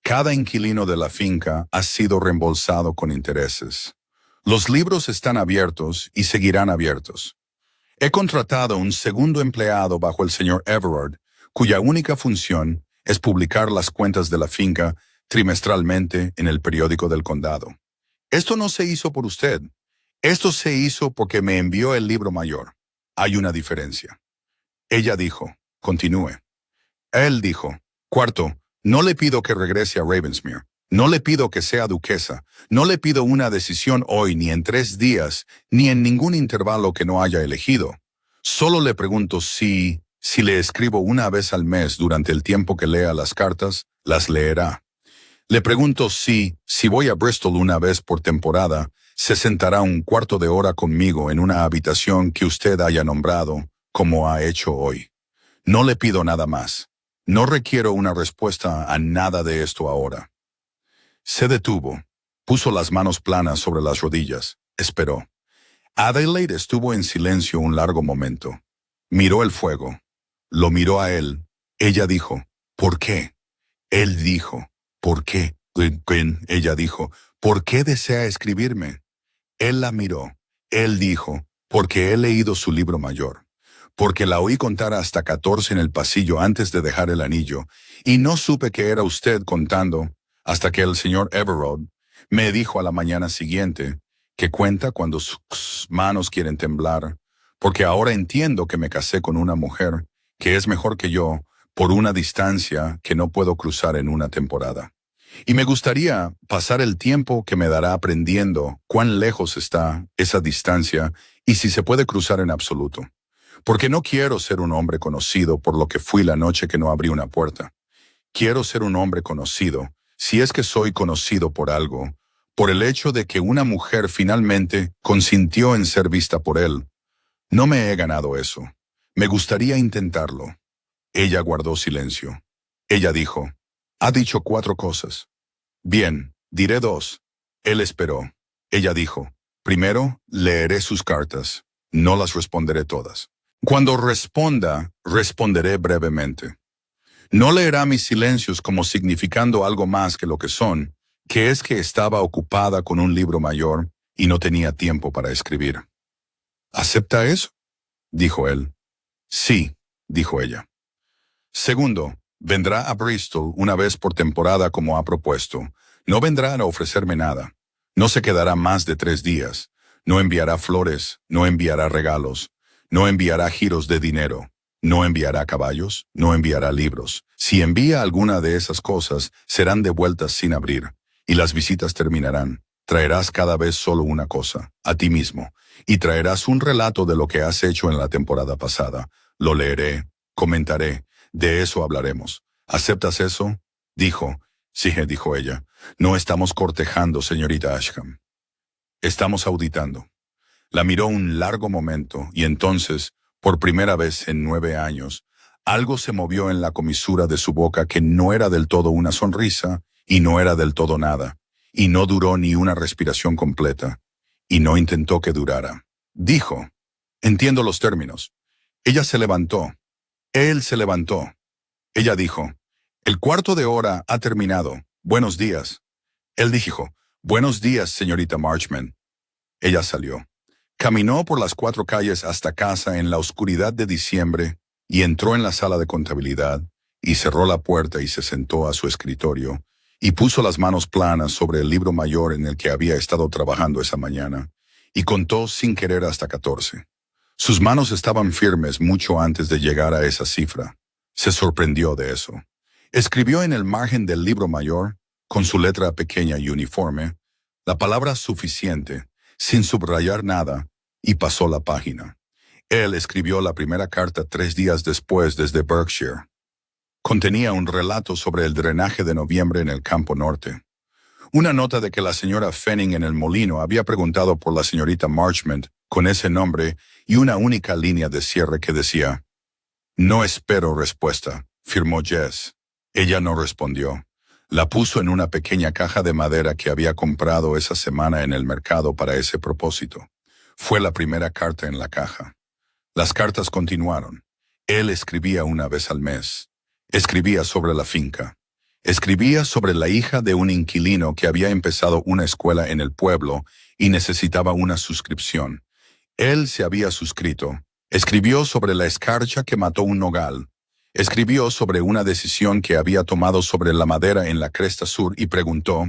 Cada inquilino de la finca ha sido reembolsado con intereses. Los libros están abiertos y seguirán abiertos. He contratado un segundo empleado bajo el señor Everard, cuya única función es publicar las cuentas de la finca trimestralmente en el periódico del condado. Esto no se hizo por usted. Esto se hizo porque me envió el libro mayor. Hay una diferencia. Ella dijo, continúe. Él dijo, cuarto, no le pido que regrese a Ravensmere. No le pido que sea duquesa. No le pido una decisión hoy, ni en 3 días, ni en ningún intervalo que no haya elegido. Solo le pregunto si le escribo una vez al mes durante el tiempo que lea las cartas, las leerá. Le pregunto si voy a Bristol una vez por temporada, se sentará un cuarto de hora conmigo en una habitación que usted haya nombrado, como ha hecho hoy. No le pido nada más. No requiero una respuesta a nada de esto ahora. Se detuvo, puso las manos planas sobre las rodillas, esperó. Adelaide estuvo en silencio un largo momento. Miró el fuego. Lo miró a él. Ella dijo, ¿por qué? Él dijo, ¿por qué? Ella dijo, ¿por qué desea escribirme? Él la miró. Él dijo, porque he leído su libro mayor. Porque la oí contar hasta 14 en el pasillo antes de dejar el anillo, y no supe que era usted contando, hasta que el señor Everard me dijo a la mañana siguiente que cuenta cuando sus manos quieren temblar, porque ahora entiendo que me casé con una mujer que es mejor que yo por una distancia que no puedo cruzar en una temporada. Y me gustaría pasar el tiempo que me dará aprendiendo cuán lejos está esa distancia y si se puede cruzar en absoluto. Porque no quiero ser un hombre conocido por lo que fui la noche que no abrí una puerta. Quiero ser un hombre conocido, si es que soy conocido por algo, por el hecho de que una mujer finalmente consintió en ser vista por él. No me he ganado eso. Me gustaría intentarlo. Ella guardó silencio. Ella dijo, ha dicho 4 cosas. Bien, diré 2. Él esperó. Ella dijo, primero, leeré sus cartas. No las responderé todas. Cuando responda, responderé brevemente. No leerá mis silencios como significando algo más que lo que son, que es que estaba ocupada con un libro mayor y no tenía tiempo para escribir. ¿Acepta eso?, dijo él. Sí, dijo ella. Segundo, vendrá a Bristol una vez por temporada como ha propuesto. No vendrá a ofrecerme nada. No se quedará más de 3 días. No enviará flores, no enviará regalos, no enviará giros de dinero, no enviará caballos, no enviará libros. Si envía alguna de esas cosas, serán devueltas sin abrir, y las visitas terminarán. Traerás cada vez solo una cosa, a ti mismo, y traerás un relato de lo que has hecho en la temporada pasada. Lo leeré, comentaré, de eso hablaremos. ¿Aceptas eso?, dijo. Sí, dijo ella. No estamos cortejando, señorita Ashcombe. Estamos auditando. La miró un largo momento y entonces, por primera vez en 9 años, algo se movió en la comisura de su boca que no era del todo una sonrisa y no era del todo nada, y no duró ni una respiración completa, y no intentó que durara. Dijo, entiendo los términos. Ella se levantó. Él se levantó. Ella dijo, el cuarto de hora ha terminado. Buenos días. Él dijo, buenos días, señorita Marchman. Ella salió. Caminó por las 4 calles hasta casa en la oscuridad de diciembre y entró en la sala de contabilidad y cerró la puerta y se sentó a su escritorio y puso las manos planas sobre el libro mayor en el que había estado trabajando esa mañana y contó sin querer hasta 14. Sus manos estaban firmes mucho antes de llegar a esa cifra. Se sorprendió de eso. Escribió en el margen del libro mayor, con su letra pequeña y uniforme, la palabra suficiente, sin subrayar nada, y pasó la página. Él escribió la primera carta 3 días después desde Berkshire. Contenía un relato sobre el drenaje de noviembre en el campo norte. Una nota de que la señora Fenning en el molino había preguntado por la señorita Marchman con ese nombre y una única línea de cierre que decía, no espero respuesta, firmó Jess. Ella no respondió. La puso en una pequeña caja de madera que había comprado esa semana en el mercado para ese propósito. Fue la primera carta en la caja. Las cartas continuaron. Él escribía una vez al mes. Escribía sobre la finca. Escribía sobre la hija de un inquilino que había empezado una escuela en el pueblo y necesitaba una suscripción. Él se había suscrito. Escribió sobre la escarcha que mató un nogal. Escribió sobre una decisión que había tomado sobre la madera en la cresta sur y preguntó,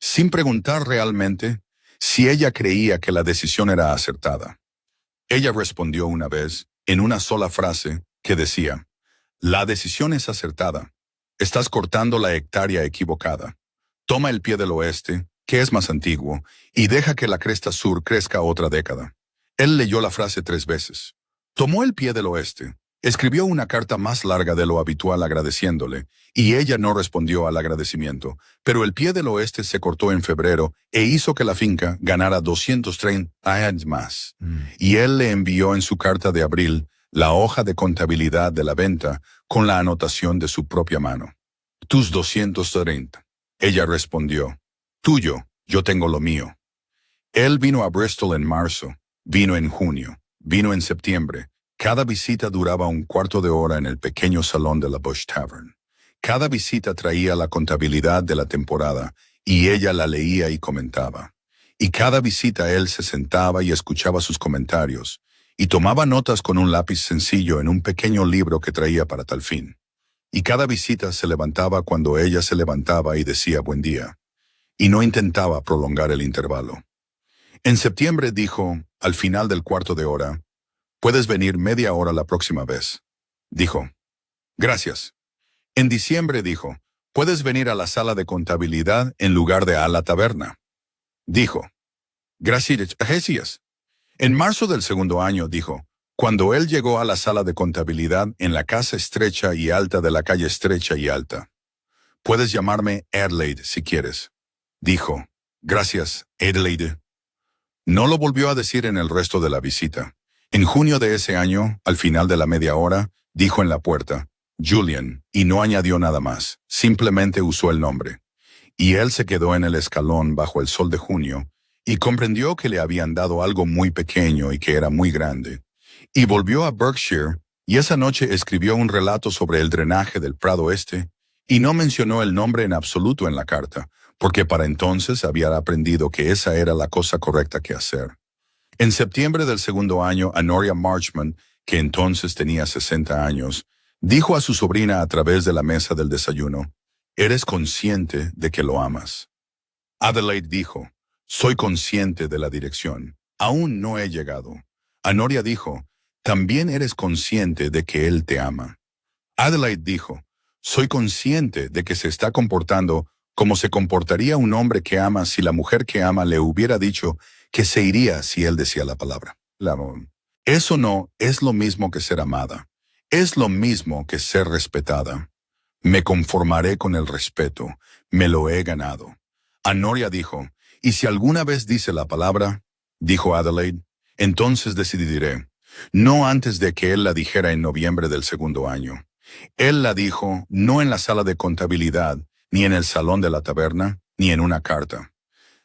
sin preguntar realmente, si ella creía que la decisión era acertada. Ella respondió una vez, en una sola frase, que decía, la decisión es acertada. Estás cortando la hectárea equivocada. Toma el pie del oeste, que es más antiguo, y deja que la cresta sur crezca otra década. Él leyó la frase 3 veces. Tomó el pie del oeste. Escribió una carta más larga de lo habitual agradeciéndole, y ella no respondió al agradecimiento, pero el pie del oeste se cortó en febrero e hizo que la finca ganara 230 años más. Y él le envió en su carta de abril la hoja de contabilidad de la venta con la anotación de su propia mano. Tus 230. Ella respondió, tuyo, yo tengo lo mío. Él vino a Bristol en marzo, vino en junio, vino en septiembre. Cada visita duraba un cuarto de hora en el pequeño salón de la Bush Tavern. Cada visita traía la contabilidad de la temporada y ella la leía y comentaba. Y cada visita él se sentaba y escuchaba sus comentarios y tomaba notas con un lápiz sencillo en un pequeño libro que traía para tal fin. Y cada visita se levantaba cuando ella se levantaba y decía buen día, y no intentaba prolongar el intervalo. En septiembre dijo, al final del cuarto de hora, puedes venir media hora la próxima vez. Dijo, gracias. En diciembre dijo, puedes venir a la sala de contabilidad en lugar de a la taberna. Dijo, gracias. En marzo del segundo año dijo, cuando él llegó a la sala de contabilidad en la casa estrecha y alta de la calle estrecha y alta. Puedes llamarme Adelaide si quieres. Dijo, gracias, Adelaide. No lo volvió a decir en el resto de la visita. En junio de ese año, al final de la media hora, dijo en la puerta, Julian, y no añadió nada más, simplemente usó el nombre. Y él se quedó en el escalón bajo el sol de junio, y comprendió que le habían dado algo muy pequeño y que era muy grande. Y volvió a Berkshire, y esa noche escribió un relato sobre el drenaje del Prado Este, y no mencionó el nombre en absoluto en la carta, porque para entonces había aprendido que esa era la cosa correcta que hacer. En septiembre del segundo año, Honoria Marchman, que entonces tenía 60 años, dijo a su sobrina a través de la mesa del desayuno, «¿Eres consciente de que lo amas?» Adelaide dijo, «Soy consciente de la dirección. Aún no he llegado». Honoria dijo, «También eres consciente de que él te ama». Adelaide dijo, «Soy consciente de que se está comportando como se comportaría un hombre que ama si la mujer que ama le hubiera dicho que se iría si él decía la palabra. Eso no es lo mismo que ser amada. Es lo mismo que ser respetada. Me conformaré con el respeto. Me lo he ganado». Honoria dijo, «¿Y si alguna vez dice la palabra?» Dijo Adelaide, «Entonces decidiré. No antes de que él la dijera en noviembre del segundo año. Él la dijo no en la sala de contabilidad, ni en el salón de la taberna, ni en una carta.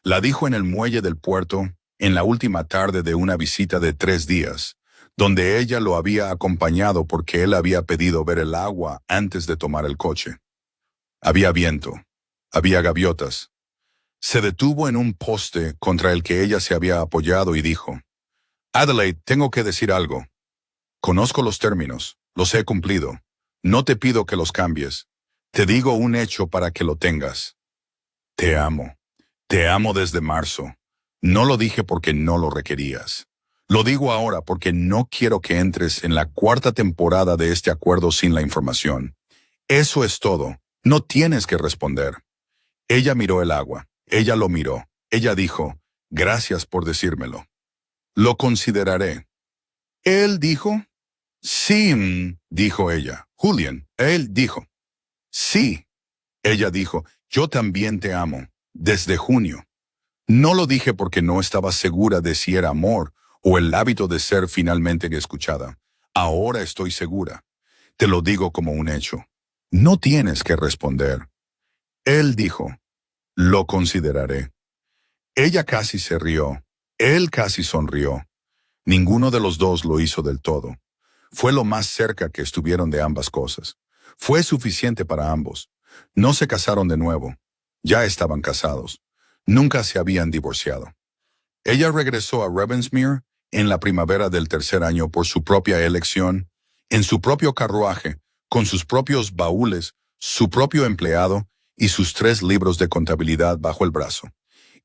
La dijo en el muelle del puerto, en la última tarde de una visita de 3 días, donde ella lo había acompañado porque él había pedido ver el agua antes de tomar el coche. Había viento. Había gaviotas. Se detuvo en un poste contra el que ella se había apoyado y dijo, «Adelaide, tengo que decir algo. Conozco los términos, los he cumplido. No te pido que los cambies. Te digo un hecho para que lo tengas. Te amo. Te amo desde marzo. No lo dije porque no lo requerías. Lo digo ahora porque no quiero que entres en la 4ª temporada de este acuerdo sin la información. Eso es todo. No tienes que responder». Ella miró el agua. Ella lo miró. Ella dijo, «Gracias por decírmelo. Lo consideraré». Él dijo, «Sí», dijo ella. «Julian», él dijo. «Sí». Ella dijo, «Yo también te amo, desde junio». No lo dije porque no estaba segura de si era amor o el hábito de ser finalmente escuchada. Ahora estoy segura. Te lo digo como un hecho. No tienes que responder. Él dijo, «Lo consideraré». Ella casi se rió. Él casi sonrió. Ninguno de los dos lo hizo del todo. Fue lo más cerca que estuvieron de ambas cosas. Fue suficiente para ambos. No se casaron de nuevo. Ya estaban casados. Nunca se habían divorciado. Ella regresó a Ravensmere en la primavera del 3er año por su propia elección, en su propio carruaje, con sus propios baúles, su propio empleado y sus 3 libros de contabilidad bajo el brazo,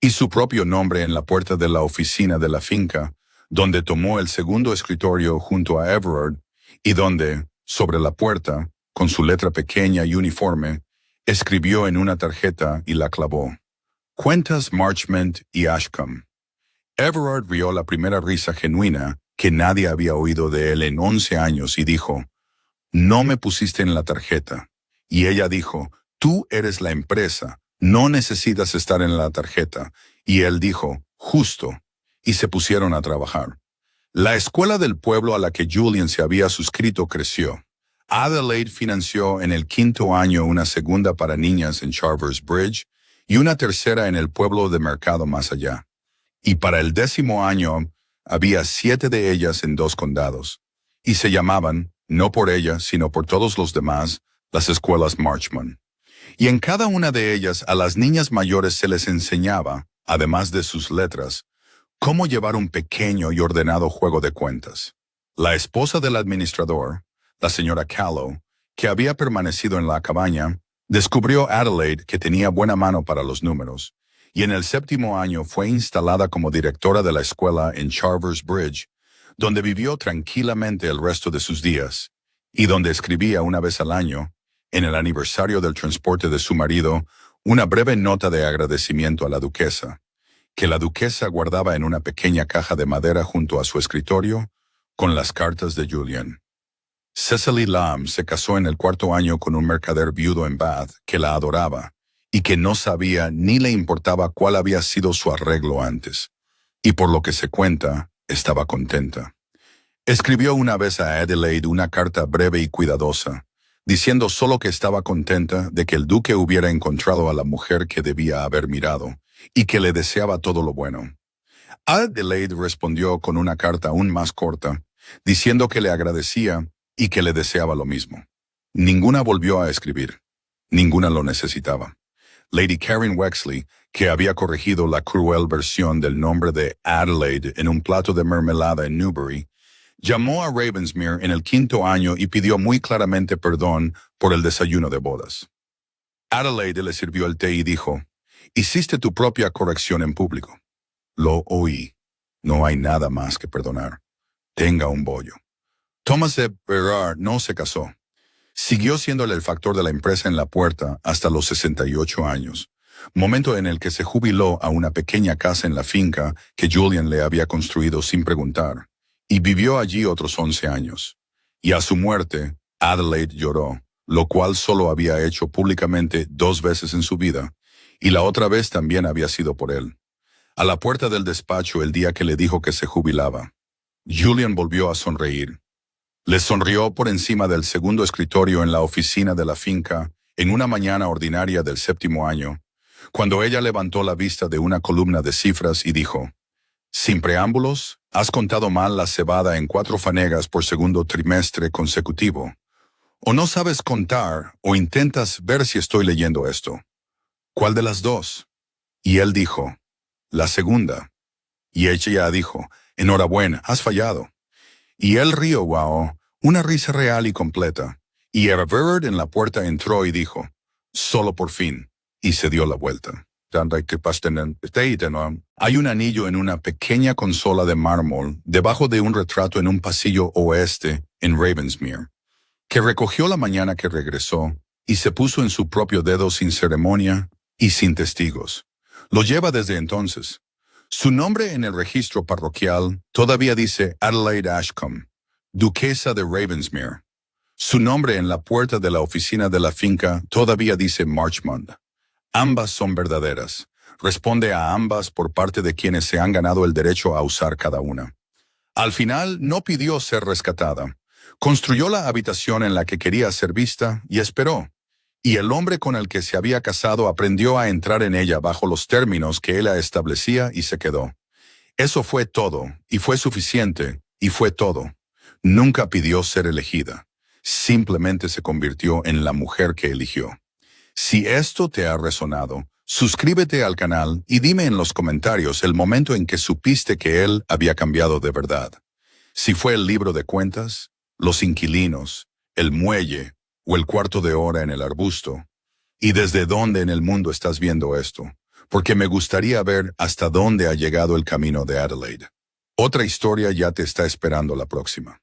y su propio nombre en la puerta de la oficina de la finca, donde tomó el segundo escritorio junto a Everard, y donde, sobre la puerta, con su letra pequeña y uniforme, escribió en una tarjeta y la clavó. Cuentas Marchment y Ashcombe. Everard rió la primera risa genuina que nadie había oído de él en 11 años y dijo, «No me pusiste en la tarjeta». Y ella dijo, «Tú eres la empresa, no necesitas estar en la tarjeta». Y él dijo, «Justo». Y se pusieron a trabajar. La escuela del pueblo a la que Julian se había suscrito creció. Adelaide financió en el 5º año una segunda para niñas en Charvers Bridge y una tercera en el pueblo de Mercado más allá. Y para el 10º año había 7 de ellas en 2 condados. Y se llamaban, no por ella, sino por todos los demás, las escuelas Marchman. Y en cada una de ellas a las niñas mayores se les enseñaba, además de sus letras, cómo llevar un pequeño y ordenado juego de cuentas. La esposa del administrador, la señora Callow, que había permanecido en la cabaña, descubrió Adelaide que tenía buena mano para los números, y en el 7º año fue instalada como directora de la escuela en Charvers Bridge, donde vivió tranquilamente el resto de sus días, y donde escribía una vez al año, en el aniversario del transporte de su marido, una breve nota de agradecimiento a la duquesa, que la duquesa guardaba en una pequeña caja de madera junto a su escritorio, con las cartas de Julian. Cecily Lamb se casó en el 4º año con un mercader viudo en Bath que la adoraba y que no sabía ni le importaba cuál había sido su arreglo antes, y por lo que se cuenta, estaba contenta. Escribió una vez a Adelaide una carta breve y cuidadosa, diciendo solo que estaba contenta de que el duque hubiera encontrado a la mujer que debía haber mirado y que le deseaba todo lo bueno. Adelaide respondió con una carta aún más corta, diciendo que le agradecía y que le deseaba lo mismo. Ninguna volvió a escribir. Ninguna lo necesitaba. Lady Karen Wexley, que había corregido la cruel versión del nombre de Adelaide en un plato de mermelada en Newbury, llamó a Ravensmere en el 5º año y pidió muy claramente perdón por el desayuno de bodas. Adelaide le sirvió el té y dijo, «Hiciste tu propia corrección en público». «Lo oí. No hay nada más que perdonar. Tenga un bollo». Thomas de Berard no se casó. Siguió siendo el factor de la empresa en la puerta hasta los 68 años, momento en el que se jubiló a una pequeña casa en la finca que Julian le había construido sin preguntar, y vivió allí otros 11 años. Y a su muerte, Adelaide lloró, lo cual solo había hecho públicamente 2 veces en su vida, y la otra vez también había sido por él. A la puerta del despacho el día que le dijo que se jubilaba, Julian volvió a sonreír. Le sonrió por encima del segundo escritorio en la oficina de la finca en una mañana ordinaria del 7º año, cuando ella levantó la vista de una columna de cifras y dijo, «Sin preámbulos, has contado mal la cebada en 4 fanegas por segundo trimestre consecutivo. O no sabes contar o intentas ver si estoy leyendo esto. ¿Cuál de las dos?» Y él dijo, «La segunda». Y ella dijo, «Enhorabuena, has fallado». Y él rió, una risa real y completa. Y Everard en la puerta entró y dijo, «Solo por fin», y se dio la vuelta. Hay un anillo en una pequeña consola de mármol debajo de un retrato en un pasillo oeste en Ravensmere, que recogió la mañana que regresó y se puso en su propio dedo sin ceremonia y sin testigos. Lo lleva desde entonces. Su nombre en el registro parroquial todavía dice Adelaide Ashcombe, duquesa de Ravensmere. Su nombre en la puerta de la oficina de la finca todavía dice Marchmont. Ambas son verdaderas. Responde a ambas por parte de quienes se han ganado el derecho a usar cada una. Al final no pidió ser rescatada. Construyó la habitación en la que quería ser vista y esperó. Y el hombre con el que se había casado aprendió a entrar en ella bajo los términos que él establecía y se quedó. Eso fue todo, y fue suficiente, y fue todo. Nunca pidió ser elegida. Simplemente se convirtió en la mujer que eligió. Si esto te ha resonado, suscríbete al canal y dime en los comentarios el momento en que supiste que él había cambiado de verdad. Si fue el libro de cuentas, los inquilinos, el muelle o el cuarto de hora en el arbusto. ¿Y desde dónde en el mundo estás viendo esto? Porque me gustaría ver hasta dónde ha llegado el camino de Adelaide. Otra historia ya te está esperando la próxima.